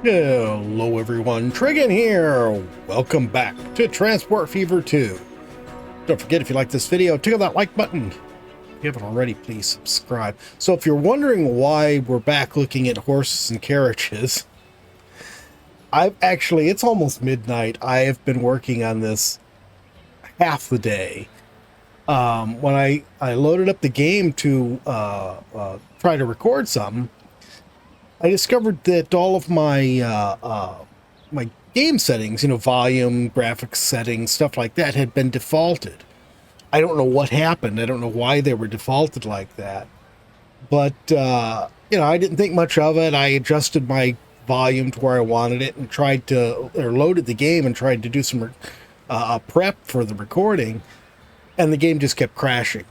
Hello everyone, Trigan here. Welcome back to Transport Fever 2. Don't forget, if you like this video, tickle that like button. If you haven't already, please subscribe. So if you're wondering why we're back looking at horses and carriages, it's almost midnight. I have been working on this half the day. When I loaded up the game to try to record something, I discovered that all of my game settings, volume, graphics settings, stuff like that, had been defaulted. I don't know what happened. I don't know why they were defaulted like that. But, I didn't think much of it. I adjusted my volume to where I wanted it and loaded the game and tried to do some prep for the recording, and the game just kept crashing.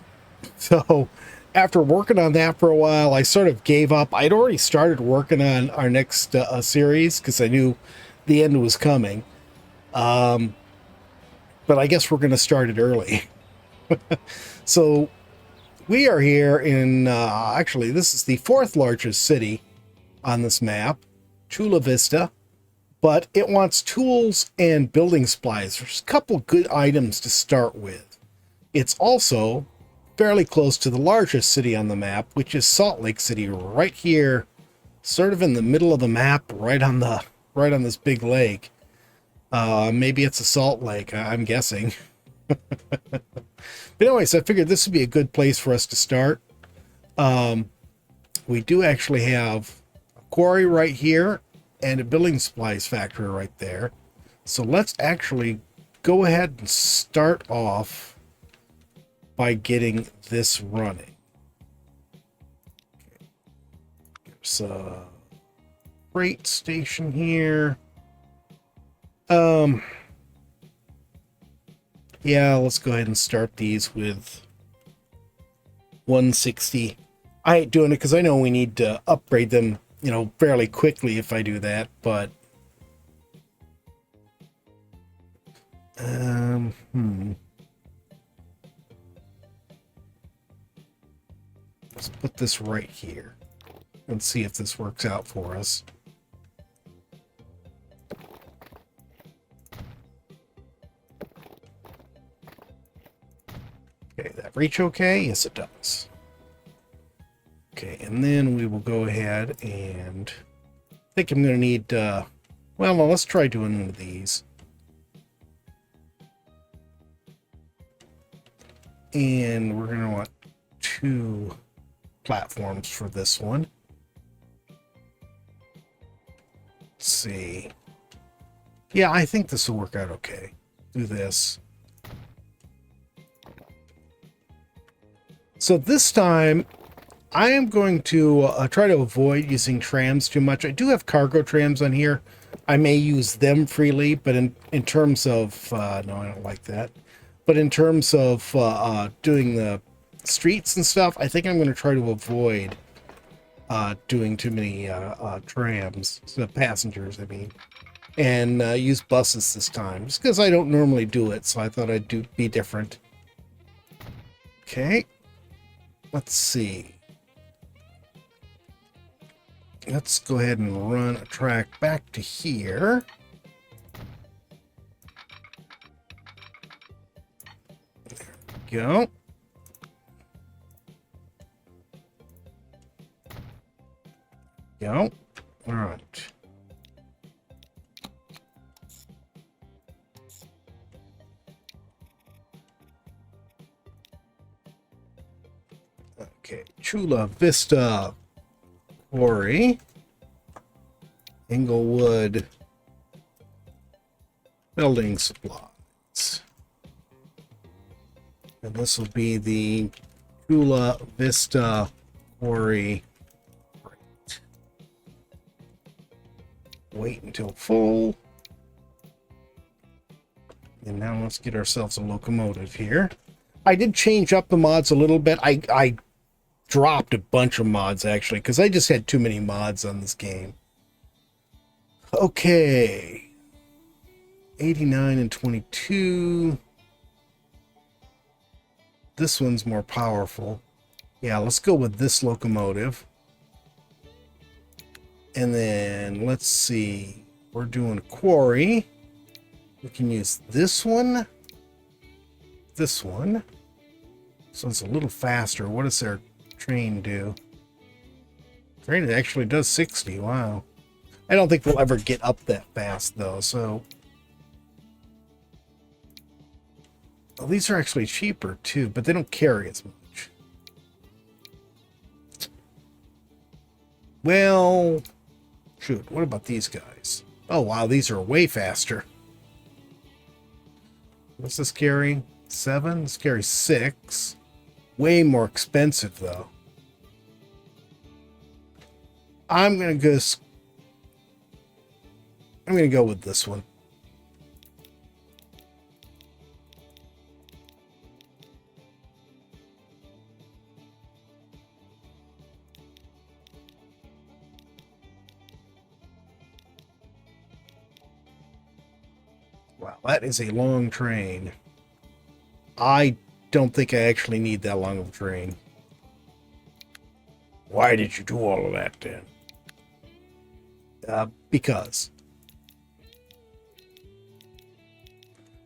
So after working on that for a while, I sort of gave up. I'd already started working on our next series because I knew the end was coming. But I guess we're going to start it early. So we are here in, actually, this is the fourth largest city on this map, Tula Vista. But it wants tools and building supplies. There's a couple good items to start with. It's also fairly close to the largest city on the map, which is Salt Lake City, right here, sort of in the middle of the map, right on this big lake. Maybe it's a salt lake, I'm guessing. But anyways, I figured this would be a good place for us to start. We do actually have a quarry right here and a building supplies factory right there. So let's actually go ahead and start off by getting this running. There's a freight station here. Yeah, let's go ahead and start these with 160. I ain't doing it because I know we need to upgrade them, fairly quickly if I do that, but let's put this right here and see if this works out for us. Okay, that reach okay? Yes, it does. Okay, and then we will go ahead and I think I'm going to need, well, let's try doing one of these. And we're going to want 2 platforms for this one. Let's see. Yeah, I think this will work out okay. Do this. So this time, I am going to try to avoid using trams too much. I do have cargo trams on here. I may use them freely, but in terms of... no, I don't like that. But in terms of doing the streets and stuff, I think I'm going to try to avoid doing too many trams, so passengers, I mean, and use buses this time, just because I don't normally do it, so I thought I'd be different. Okay, let's see. Let's go ahead and run a track back to here. There we go. Go. All right. Okay, Tula Vista quarry, Inglewood building supplies, and this will be the Tula Vista quarry. Wait until full. And now let's get ourselves a locomotive here. I did change up the mods a little bit. I dropped a bunch of mods, actually, because I just had too many mods on this game. Okay. 89 and 22. This one's more powerful. Yeah, let's go with this locomotive. And then let's see. We're doing quarry. We can use this one. This one. So it's a little faster. What does their train do? Train actually does 60. Wow. I don't think we'll ever get up that fast though. So well, these are actually cheaper too, but they don't carry as much. Well, shoot. What about these guys? Oh wow, these are way faster. What's this carry? 7? This carries 6. Way more expensive though. I'm gonna go with this one. Wow, that is a long train. I don't think I actually need that long of a train. Why did you do all of that then? Because.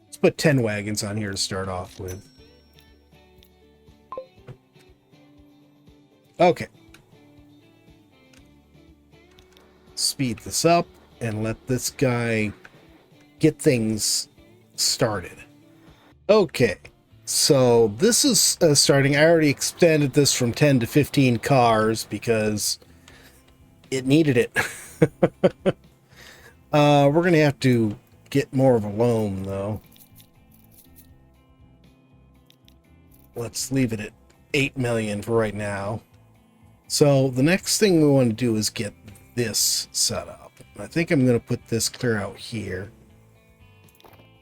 Let's put 10 wagons on here to start off with. Okay. Speed this up and let this guy get things started. Okay. So this is starting. I already extended this from 10 to 15 cars because it needed it. We're going to have to get more of a loam, though. Let's leave it at 8 million for right now. So the next thing we want to do is get this set up. I think I'm going to put this clear out here.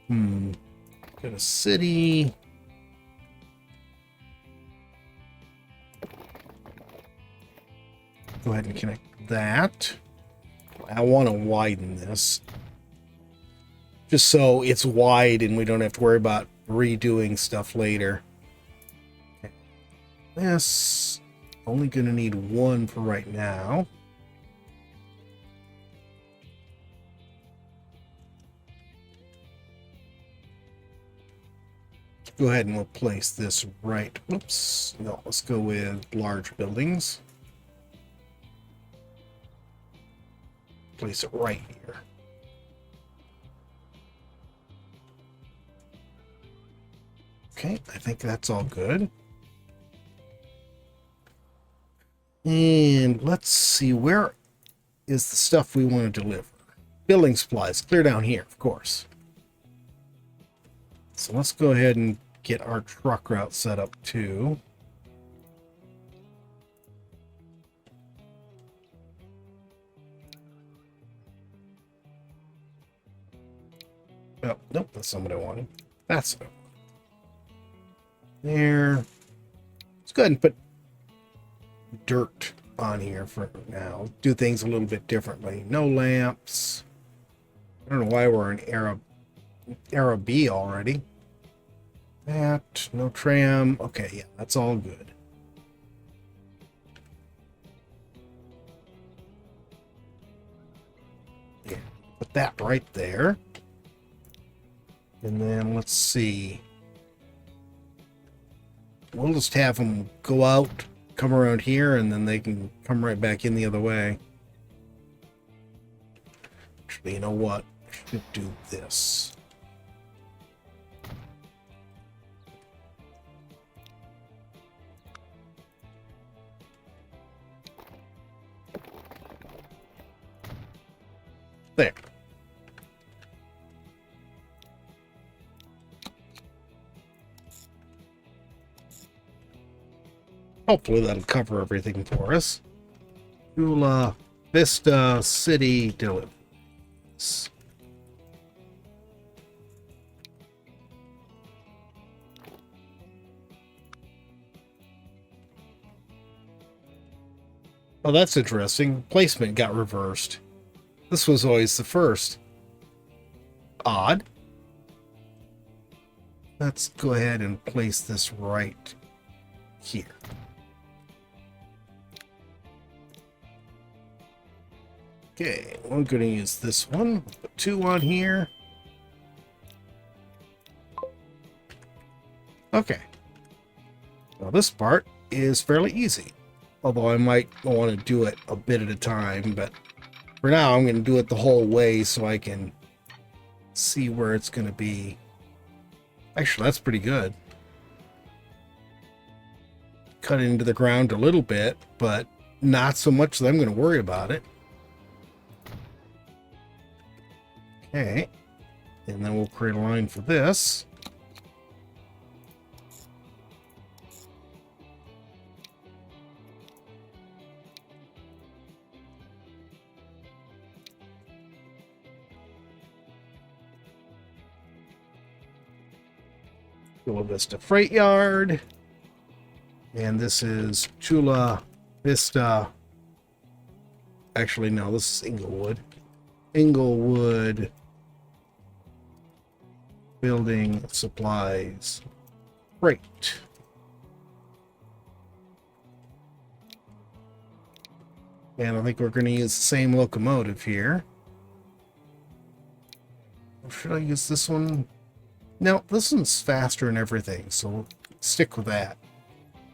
Got a city. Go ahead and connect that. I want to widen this. Just so it's wide and we don't have to worry about redoing stuff later. Okay. This, only going to need 1 for right now. Go ahead and we'll place this right. Oops. No, let's go with large buildings. Place it right here. Okay, I think that's all good. And let's see, where is the stuff we want to deliver? Building supplies, clear down here, of course. So let's go ahead and get our truck route set up too. Oh, nope, that's not what I wanted. That's what I wanted. There. Let's go ahead and put dirt on here for now. Do things a little bit differently. No lamps. I don't know why we're in era B already. That, no tram. Okay, yeah, that's all good. Yeah, put that right there. And then let's see. We'll just have them go out, come around here, and then they can come right back in the other way. Actually, you know what? I should do this. There. Hopefully that'll cover everything for us. Tula Vista City Deliveries. Oh, that's interesting. Placement got reversed. This was always the first. Odd. Let's go ahead and place this right here. Okay, I'm going to use this one. Put 2 on here. Okay. Now this part is fairly easy. Although I might want to do it a bit at a time, but for now I'm going to do it the whole way so I can see where it's going to be. Actually, that's pretty good. Cut it into the ground a little bit, but not so much that I'm going to worry about it. Okay. And then we'll create a line for this. Tula Vista Freight Yard. And this is Tula Vista. Actually, no, this is Inglewood. Inglewood Building Supplies Freight. And I think we're going to use the same locomotive here. Or should I use this one? No, this one's faster and everything, so we'll stick with that.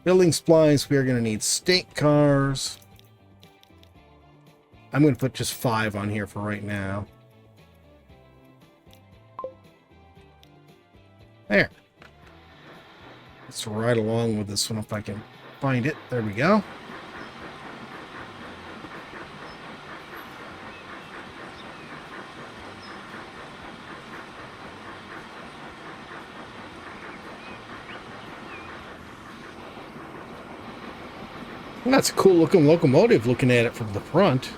Building supplies, we are going to need stake cars. I'm going to put just 5 on here for right now. There. Let's ride along with this one if I can find it. There we go. That's a cool looking locomotive looking at it from the front.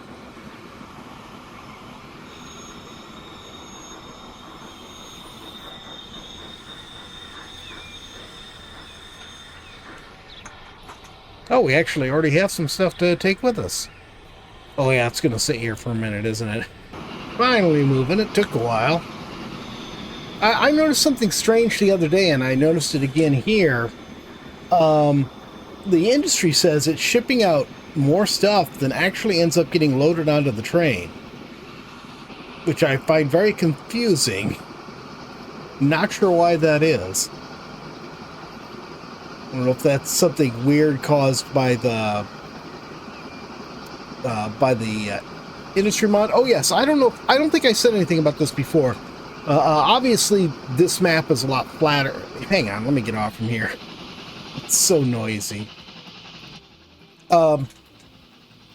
Oh, we actually already have some stuff to take with us. Oh yeah, it's going to sit here for a minute, isn't it? Finally moving. It took a while. I noticed something strange the other day, and I noticed it again here. The industry says it's shipping out more stuff than actually ends up getting loaded onto the train, which I find very confusing. Not sure why that is. I don't know if that's something weird caused by the industry mod. Oh yes, I don't know. I don't think I said anything about this before. Obviously, this map is a lot flatter. Hang on, let me get off from here. It's so noisy.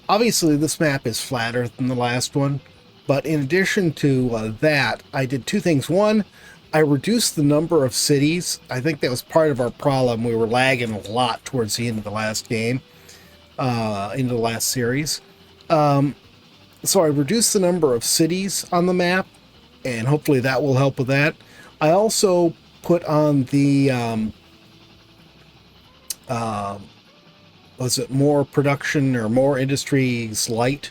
Obviously, this map is flatter than the last one, but in addition to that, I did 2 things. One, I reduced the number of cities. I think that was part of our problem. We were lagging a lot towards the end of the last game, into the last series. So I reduced the number of cities on the map, and hopefully that will help with that. I also put on the was it more production or more industries light,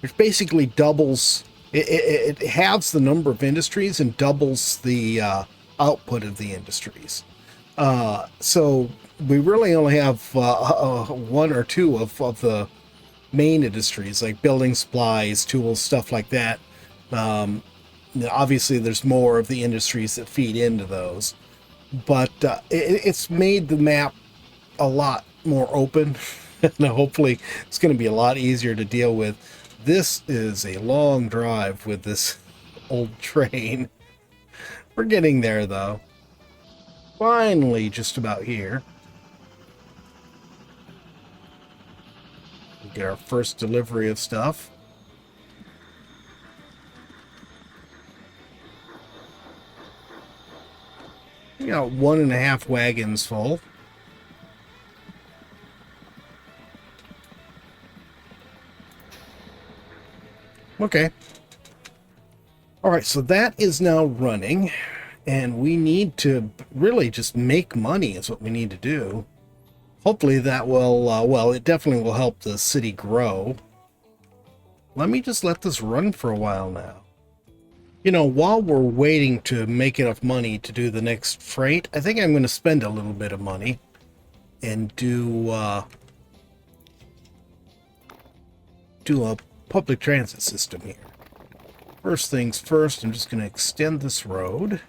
which basically doubles it halves the number of industries and doubles the output of the industries. So we really only have 1 or 2 of the main industries, like building supplies, tools, stuff like that. Obviously there's more of the industries that feed into those, but it's made the map a lot more open. And hopefully it's going to be a lot easier to deal with. This is a long drive with this old train. We're getting there though. Finally, just about here. We get our first delivery of stuff. We got 1.5 wagons full. Okay. All right, so that is now running, and we need to really just make money is what we need to do. Hopefully that will, well, it definitely will help the city grow. Let me just let this run for a while now. You know, while we're waiting to make enough money to do the next freight, I think I'm going to spend a little bit of money and do a public transit system here. First things first, I'm just going to extend this road.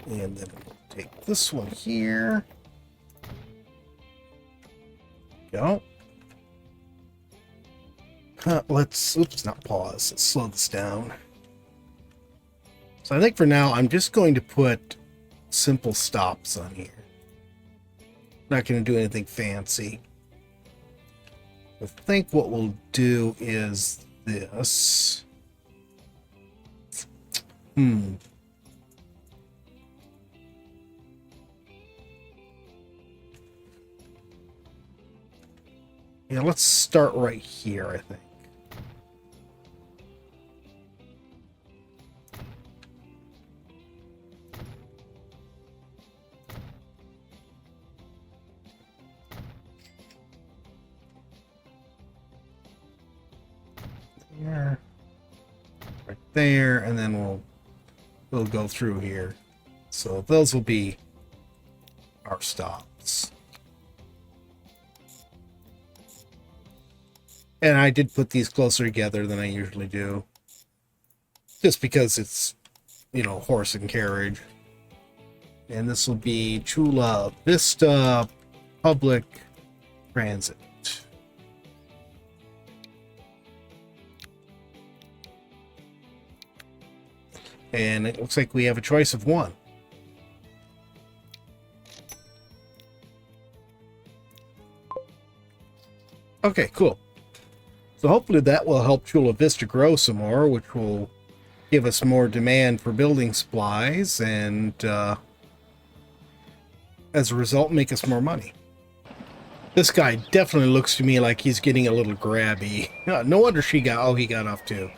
And then we'll take this one here. Go. Oops, not pause. Let's slow this down. So I think for now, I'm just going to put simple stops on here. Not going to do anything fancy. I think what we'll do is this. Yeah, let's start right here, I think. There. Right there, and then we'll go through here. So those will be our stops. And I did put these closer together than I usually do. Just because it's, you know, horse and carriage. And this will be Tula Vista Public Transit. And it looks like we have a choice of one. Okay, cool. So hopefully that will help Tula Vista grow some more, which will give us more demand for building supplies and as a result make us more money. This guy definitely looks to me like he's getting a little grabby. No wonder he got off too.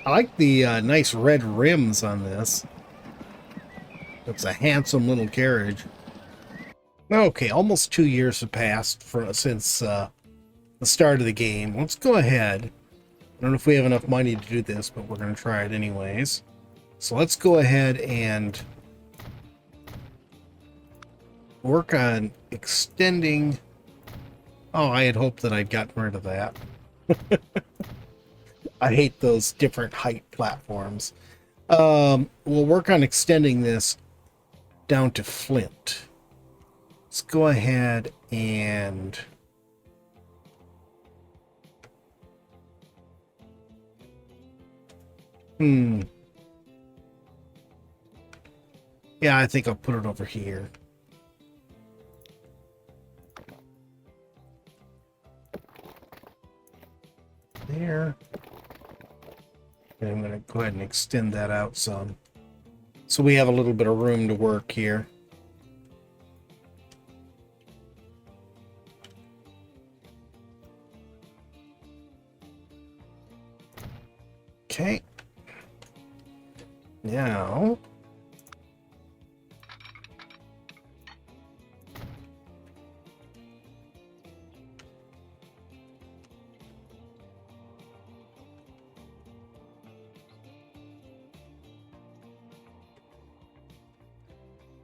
I like the nice red rims on this. It's a handsome little carriage. Okay, almost 2 years have passed since the start of the game. Let's go ahead. I don't know if we have enough money to do this, but we're going to try it anyways. So let's go ahead and work on extending. Oh, I had hoped that I'd gotten rid of that. I hate those different height platforms. We'll work on extending this down to Flint. Let's go ahead and yeah, I think I'll put it over here. There. And I'm going to go ahead and extend that out some. So we have a little bit of room to work here. Okay. Now,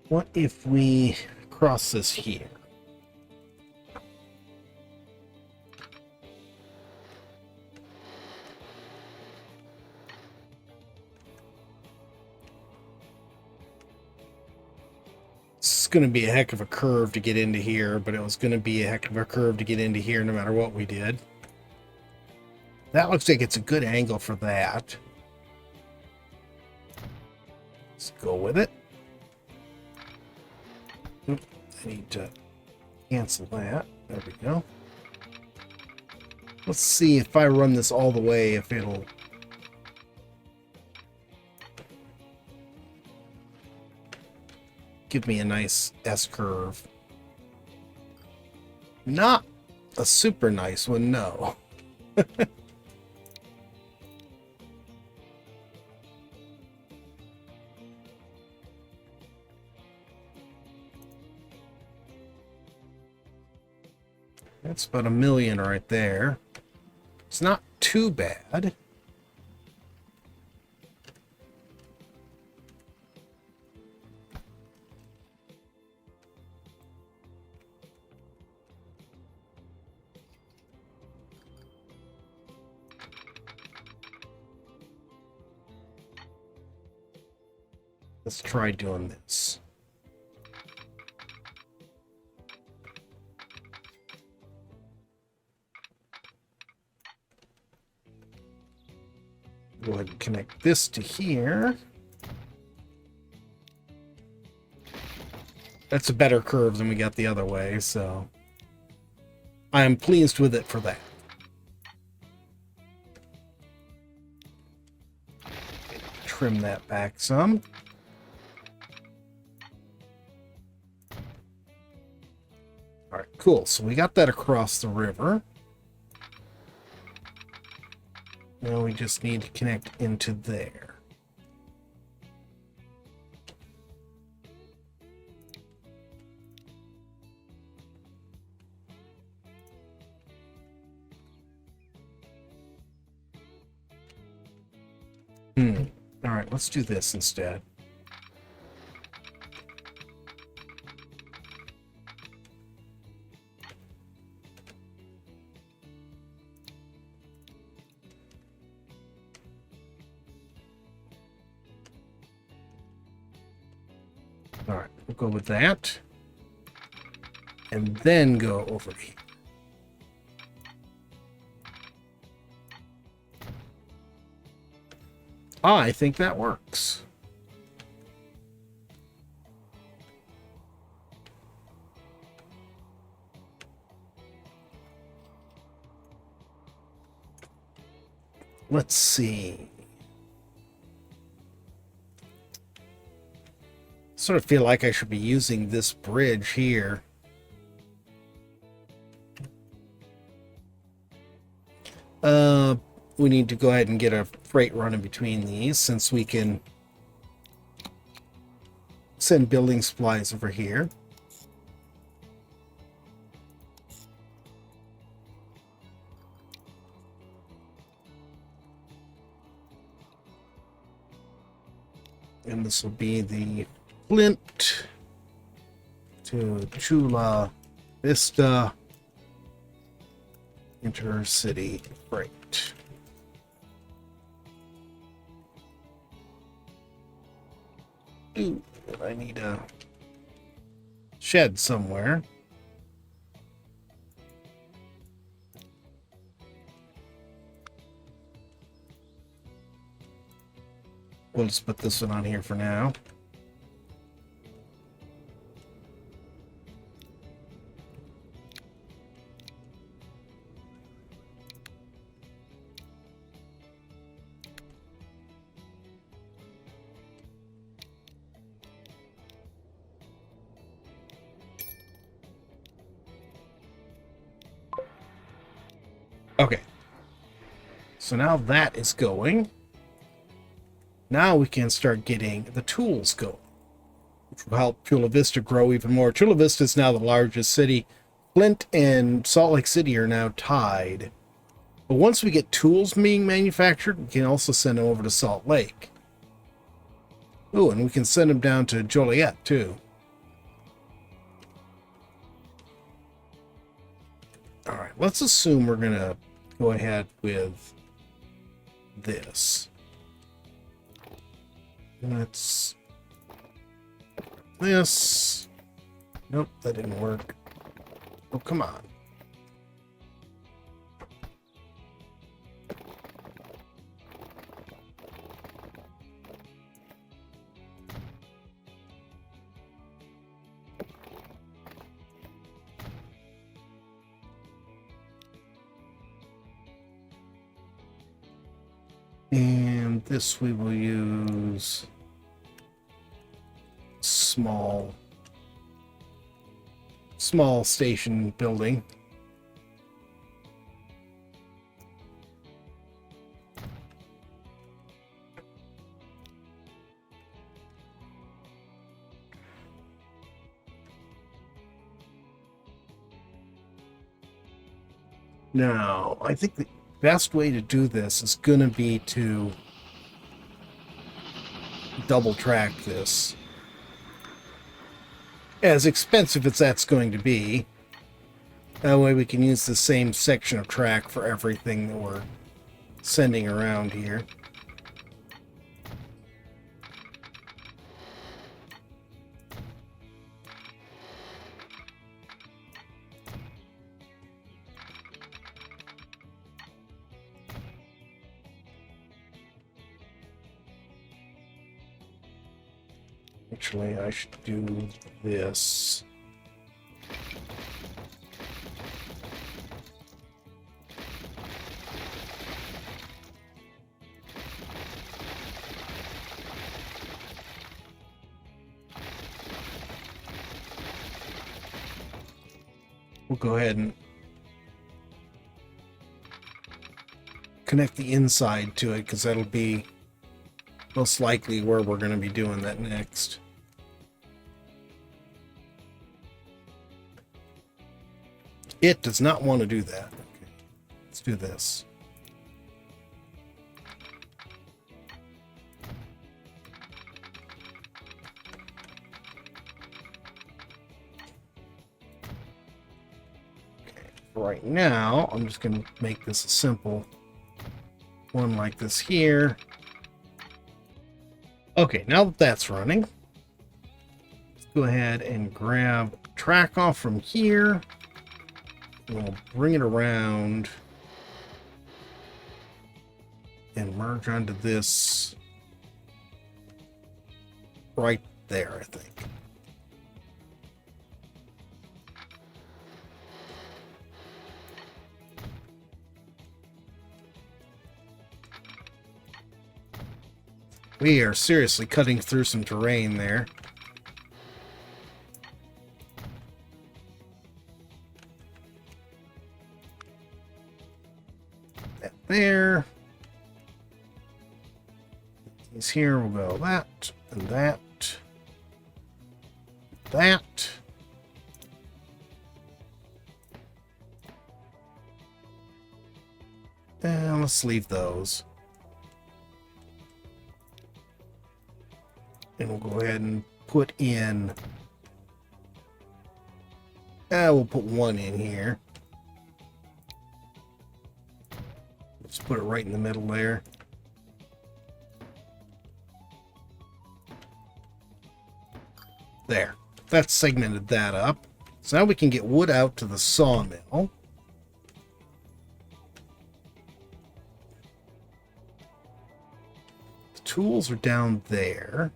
what if we cross this here? It's going to be a heck of a curve to get into here, but it was going to be a heck of a curve to get into here no matter what we did. That looks like it's a good angle for that. Let's go with it. Oops, I need to cancel that. There we go. Let's see if I run this all the way, if it'll... give me a nice S-curve. Not a super nice one, no. That's about 1 million right there. It's not too bad. Let's try doing this. Go ahead and connect this to here. That's a better curve than we got the other way, so I am pleased with it for that. Trim that back some. All right, cool. So we got that across the river. Now we just need to connect into there. All right, let's do this instead. All right, we'll go with that. And then go over here. I think that works. Let's see. Sort of feel like I should be using this bridge here. We need to go ahead and get a freight run in between these, since we can send building supplies over here. And this will be the Flint to Tula Vista intercity freight. Ooh, I need a shed somewhere. We'll just put this one on here for now. Okay. So now that is going. Now we can start getting the tools going, which will help Tula Vista grow even more. Tula Vista is now the largest city. Flint and Salt Lake City are now tied. But once we get tools being manufactured, we can also send them over to Salt Lake. Oh, and we can send them down to Joliet, too. All right, let's assume we're going to go ahead with this. Let's... This... Nope, that didn't work. Oh, come on. And this we will use small station building. Now, I think the best way to do this is going to be to double track this. As expensive as that's going to be, that way we can use the same section of track for everything that we're sending around here. Actually, I should do this. We'll go ahead and connect the inside to it, because that'll be most likely where we're going to be doing that next. It does not want to do that. Okay, let's do this. Okay, right now, I'm just going to make this a simple one like this here. Okay, now that that's running, let's go ahead and grab track off from here. We'll bring it around and merge onto this right there, I think. We are seriously cutting through some terrain there. That there. He's here, we'll go that, and that. That. And let's leave those. And we'll go ahead and put in... we'll put one in here. Let's put it right in the middle there. There. That's segmented that up. So now we can get wood out to the sawmill. The tools are down there.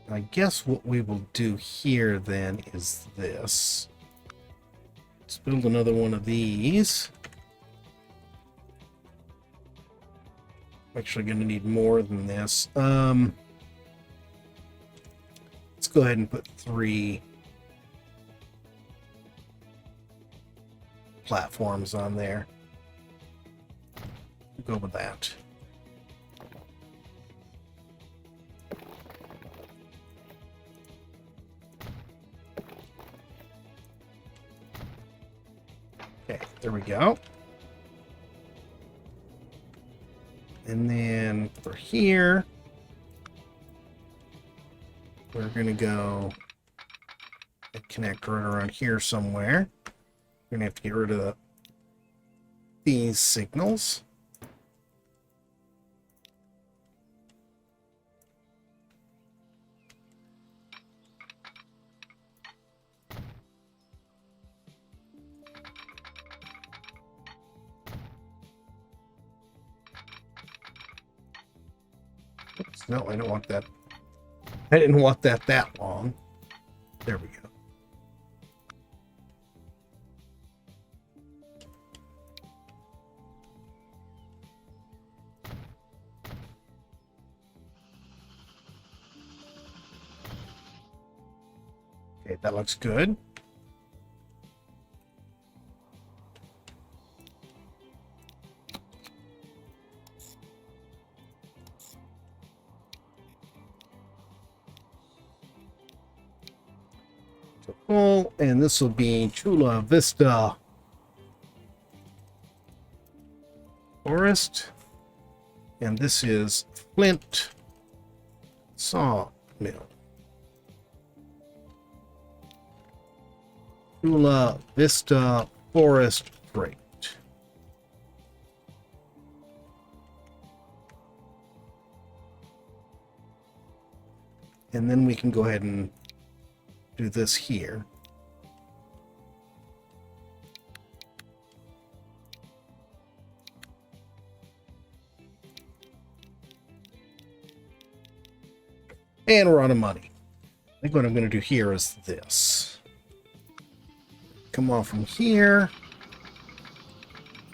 I guess what we will do here then is this. Let's build another one of these. I'm actually going to need more than this. Let's go ahead and put 3 platforms on there. We'll go with that. Okay, there we go. And then for here, we're going to go and connect right around here somewhere. We're going to have to get rid of these signals. Oops, no, I don't want that. I didn't want that long. There we go. Okay, that looks good. And this will be Tula Vista Forest. And this is Flint Sawmill. Tula Vista Forest Freight. And then we can go ahead and do this here. And we're out of money. I think what I'm going to do here is this. Come off from here.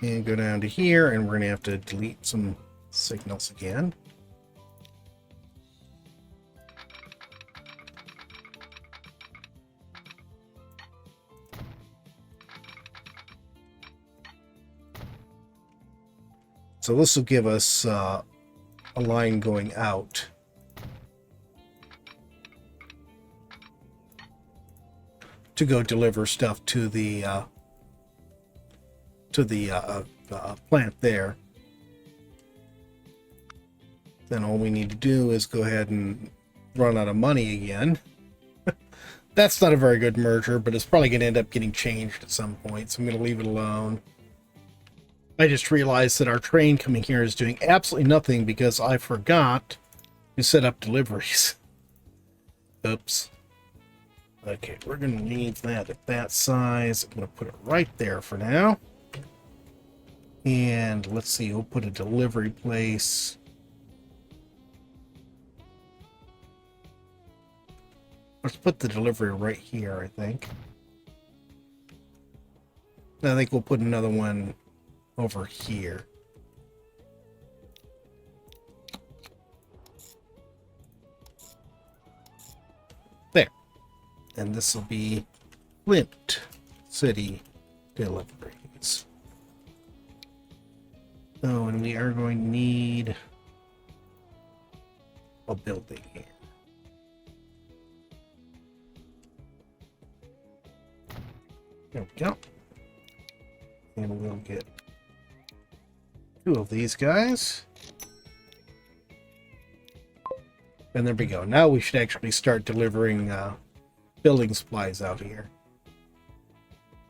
And go down to here. And we're going to have to delete some signals again. So this will give us a line going out. To go deliver stuff to the plant there. Then all we need to do is go ahead and run out of money again. That's not a very good merger, but it's probably going to end up getting changed at some point, so I'm going to leave it alone. I just realized that our train coming here is doing absolutely nothing because I forgot to set up deliveries. Oops. Okay, we're going to leave that at that size. I'm going to put it right there for now. And let's see, we'll put a delivery place. Let's put the delivery right here, I think. I think we'll put another one over here. There. And this will be Flint City deliveries. Oh, and we are going to need a building here. There we go. And we'll get 2 of these guys. And there we go. Now we should actually start delivering building supplies out here.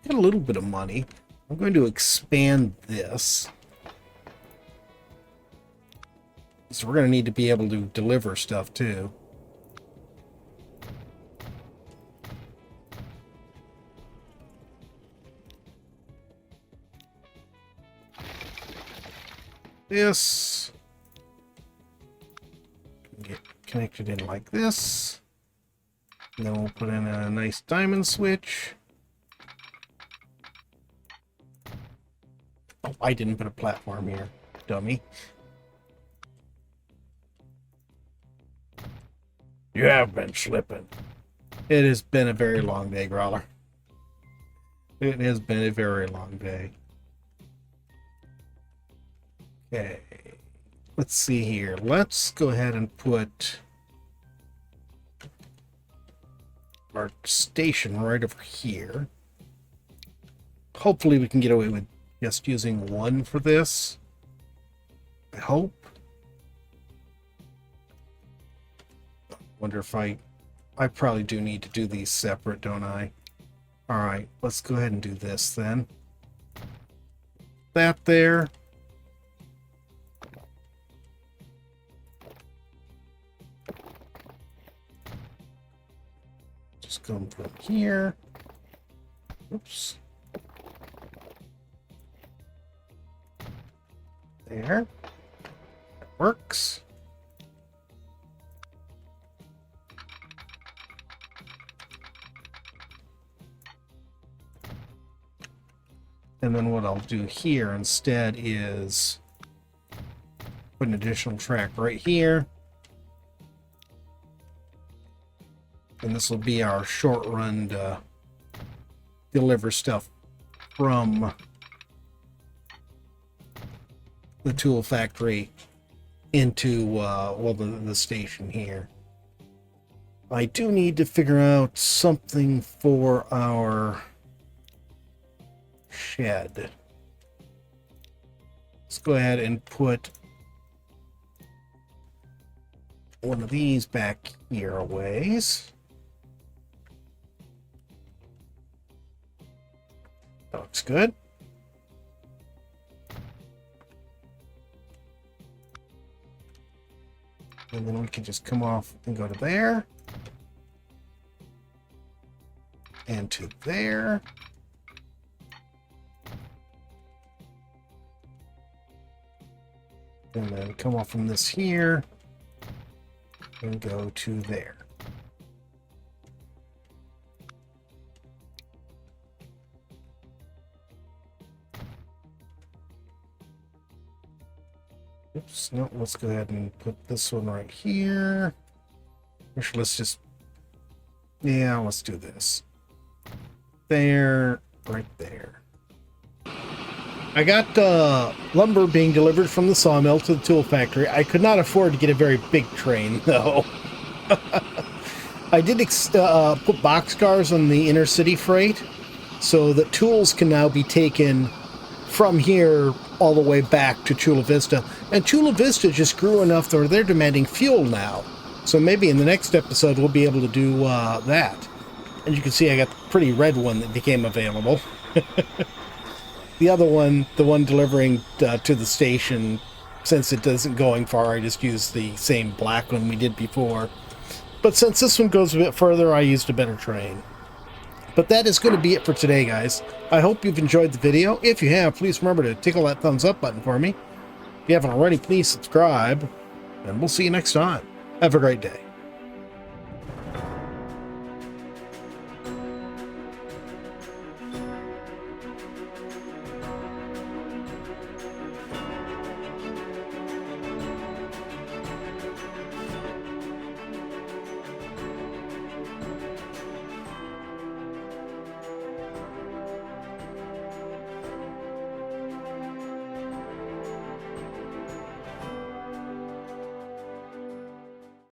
Got a little bit of money. I'm going to expand this. So we're going to need to be able to deliver stuff too. This. Get connected in like this. And then we'll put in a nice diamond switch. Oh, I didn't put a platform here, dummy. You have been slipping. It has been a very long day, Growler. It has been a very long day. Okay. Let's see here. Let's go ahead and put our station right over here. Hopefully we can get away with just using one for this. I hope. Wonder if I probably do need to do these separate, don't I? Alright, let's go ahead and do this then. That there. Just come from here. Oops. There. That works. And then what I'll do here instead is put an additional track right here. And this will be our short run to deliver stuff from the tool factory into, well, the station here. I do need to figure out something for our shed. Let's go ahead and put one of these back here a ways. That looks good. And then we can just come off and go to there. into there. And then come off from this here and go to there. Oops, no, let's go ahead and put this one right here. Actually, let's just, yeah, let's do this. There, right there. I got lumber being delivered from the sawmill to the tool factory. I could not afford to get a very big train, though. I did put boxcars on the inner city freight so that tools can now be taken from here all the way back to Tula Vista. And Tula Vista just grew enough that they're demanding fuel now. So maybe in the next episode we'll be able to do that. And you can see I got the pretty red one that became available. The other one, the one delivering to the station, since it isn't going far, I just used the same black one we did before. But since this one goes a bit further, I used a better train. But that is going to be it for today, guys. I hope you've enjoyed the video. If you have, please remember to tickle that thumbs up button for me. If you haven't already, please subscribe. And we'll see you next time. Have a great day.